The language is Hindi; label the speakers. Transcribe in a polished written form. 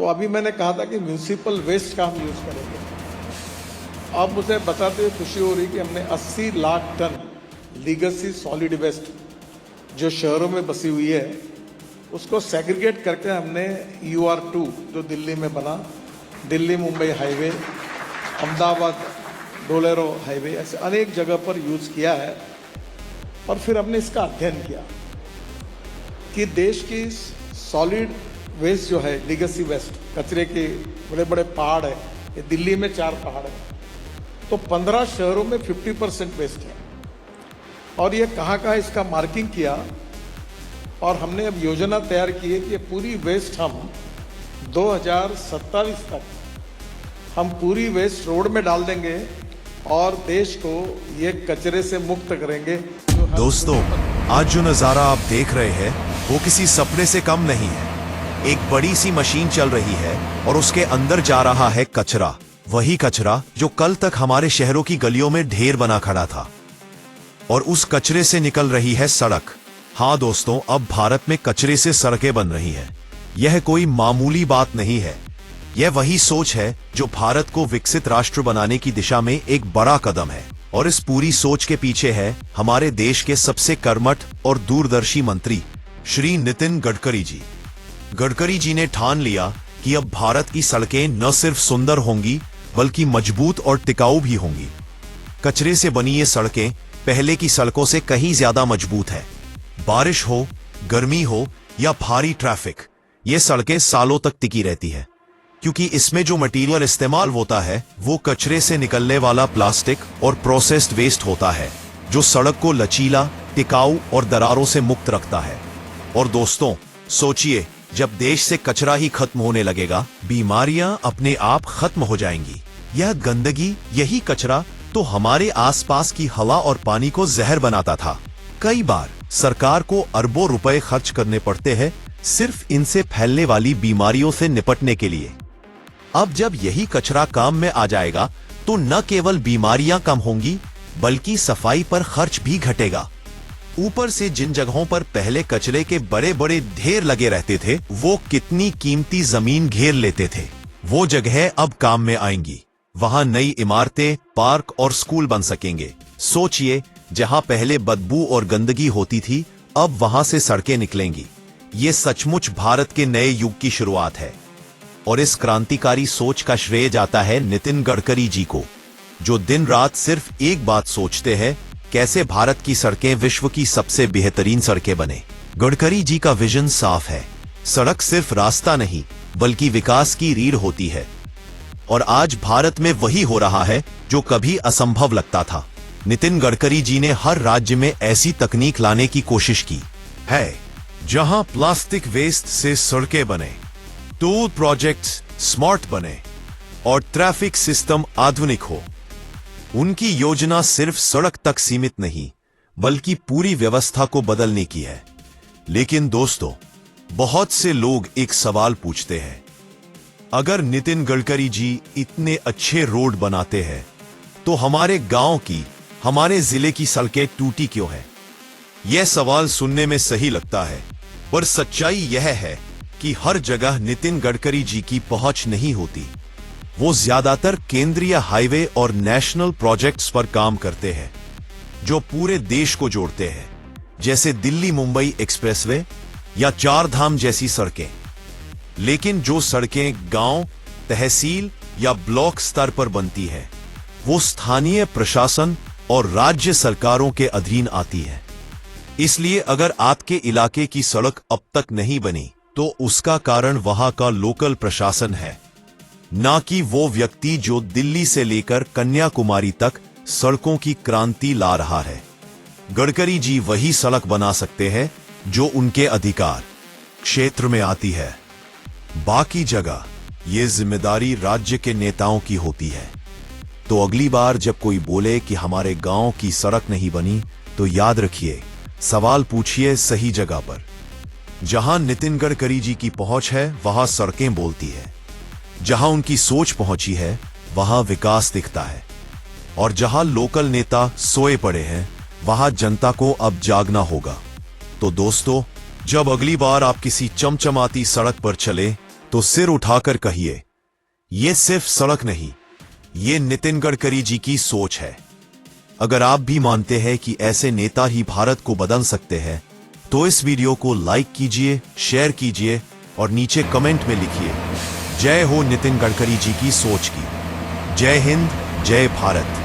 Speaker 1: तो अभी मैंने कहा था कि म्यूनिसिपल वेस्ट का हम यूज़ करेंगे। अब मुझे बताते हुए खुशी हो रही कि हमने 80 lakh tonne legacy solid waste जो शहरों में बसी हुई है उसको सेग्रीगेट करके हमने UR2 जो दिल्ली में बना, दिल्ली मुंबई हाईवे, अहमदाबाद डोलेरो हाईवे, ऐसे अनेक जगह पर यूज़ किया है। और फिर हमने इसका अध्ययन किया कि देश की सॉलिड वेस्ट जो है, लीगेसी वेस्ट, कचरे के बड़े बड़े पहाड़ है, ये दिल्ली में 4 पहाड़ है, तो 15 शहरों में 50% वेस्ट है। और ये कहाँ इसका मार्किंग किया और हमने अब योजना तैयार की है कि ये पूरी वेस्ट हम 2027 तक हम पूरी वेस्ट रोड में डाल देंगे और देश को ये कचरे से मुक्त करेंगे।
Speaker 2: दोस्तों, आज जो नजारा आप देख रहे हैं वो किसी सपने से कम नहीं है। एक बड़ी सी मशीन चल रही है और उसके अंदर जा रहा है कचरा, वही कचरा जो कल तक हमारे शहरों की गलियों में ढेर बना खड़ा था। और उस कचरे से निकल रही है सड़क। हाँ दोस्तों, अब भारत में कचरे से सड़कें बन रही हैं। यह कोई मामूली बात नहीं है। यह वही सोच है जो भारत को विकसित राष्ट्र बनाने की दिशा में एक बड़ा कदम है। और इस पूरी सोच के पीछे है हमारे देश के सबसे कर्मठ और दूरदर्शी मंत्री श्री नितिन गडकरी जी। गडकरी जी ने ठान लिया कि अब भारत की सड़कें न सिर्फ सुंदर होंगी बल्कि मजबूत और टिकाऊ भी होंगी। कचरे से बनी ये सड़कें पहले की सड़कों से कहीं ज्यादा मजबूत है। बारिश हो, गर्मी हो या भारी ट्रैफिक, ये सड़कें सालों तक टिकी रहती है, क्योंकि इसमें जो मटेरियल इस्तेमाल होता है वो कचरे से निकलने वाला प्लास्टिक और प्रोसेस्ड वेस्ट होता है, जो सड़क को लचीला, टिकाऊ और दरारों से मुक्त रखता है। और दोस्तों सोचिए, जब देश से कचरा ही खत्म होने लगेगा, बीमारियां अपने आप खत्म हो जाएंगी। यह गंदगी, यही कचरा तो हमारे आसपास की हवा और पानी को जहर बनाता था। कई बार सरकार को अरबों रुपए खर्च करने पड़ते हैं सिर्फ इनसे फैलने वाली बीमारियों से निपटने के लिए। अब जब यही कचरा काम में आ जाएगा तो न केवल बीमारियां कम होंगी बल्कि सफाई पर खर्च भी घटेगा। ऊपर से जिन जगहों पर पहले कचरे के बड़े बड़े ढेर लगे रहते थे वो कितनी कीमती जमीन घेर लेते थे, वो जगह अब काम में आएंगी। वहां नई इमारतें, पार्क और स्कूल बन सकेंगे। सोचिए, जहां पहले बदबू और गंदगी होती थी अब वहां से सड़कें निकलेंगी। ये सचमुच भारत के नए युग की शुरुआत है। और इस क्रांतिकारी सोच का श्रेय जाता है नितिन गडकरी जी को, जो दिन रात सिर्फ एक बात सोचते हैं, कैसे भारत की सड़कें विश्व की सबसे बेहतरीन सड़कें बने। गडकरी जी का विजन साफ है। सड़क सिर्फ रास्ता नहीं बल्कि विकास की रीढ़ होती है। और आज भारत में वही हो रहा है जो कभी असंभव लगता था। नितिन गडकरी जी ने हर राज्य में ऐसी तकनीक लाने की कोशिश की है जहां प्लास्टिक वेस्ट से सड़कें बने, टोल प्रोजेक्ट्स स्मार्ट बने और ट्रैफिक सिस्टम आधुनिक हो। उनकी योजना सिर्फ सड़क तक सीमित नहीं बल्कि पूरी व्यवस्था को बदलने की है। लेकिन दोस्तों, बहुत से लोग एक सवाल पूछते हैं, अगर नितिन गडकरी जी इतने अच्छे रोड बनाते हैं तो हमारे गांव की, हमारे जिले की सड़कें टूटी क्यों हैं? यह सवाल सुनने में सही लगता है, पर सच्चाई यह है कि हर जगह नितिन गडकरी जी की पहुंच नहीं होती। वो ज्यादातर केंद्रीय हाईवे और नेशनल प्रोजेक्ट्स पर काम करते हैं जो पूरे देश को जोड़ते हैं, जैसे दिल्ली मुंबई एक्सप्रेसवे या चार धाम जैसी सड़कें। लेकिन जो सड़कें गांव, तहसील या ब्लॉक स्तर पर बनती है वो स्थानीय प्रशासन और राज्य सरकारों के अधीन आती है। इसलिए अगर आपके इलाके की सड़क अब तक नहीं बनी तो उसका कारण वहां का लोकल प्रशासन है, ना कि वो व्यक्ति जो दिल्ली से लेकर कन्याकुमारी तक सड़कों की क्रांति ला रहा है। गडकरी जी वही सड़क बना सकते हैं जो उनके अधिकार क्षेत्र में आती है। बाकी जगह ये जिम्मेदारी राज्य के नेताओं की होती है। तो अगली बार जब कोई बोले कि हमारे गांव की सड़क नहीं बनी तो याद रखिए, सवाल पूछिए सही जगह पर। जहां नितिन गडकरी जी की पहुंच है वहां सड़कें बोलती है, जहां उनकी सोच पहुंची है वहां विकास दिखता है, और जहां लोकल नेता सोए पड़े हैं वहां जनता को अब जागना होगा। तो दोस्तों, जब अगली बार आप किसी चमचमाती सड़क पर चले तो सिर उठाकर कहिए, ये सिर्फ सड़क नहीं, ये नितिन गडकरी जी की सोच है। अगर आप भी मानते हैं कि ऐसे नेता ही भारत को बदल सकते हैं, तो इस वीडियो को लाइक कीजिए, शेयर कीजिए और नीचे कमेंट में लिखिए, जय हो नितिन गडकरी जी की सोच की। जय हिंद, जय भारत।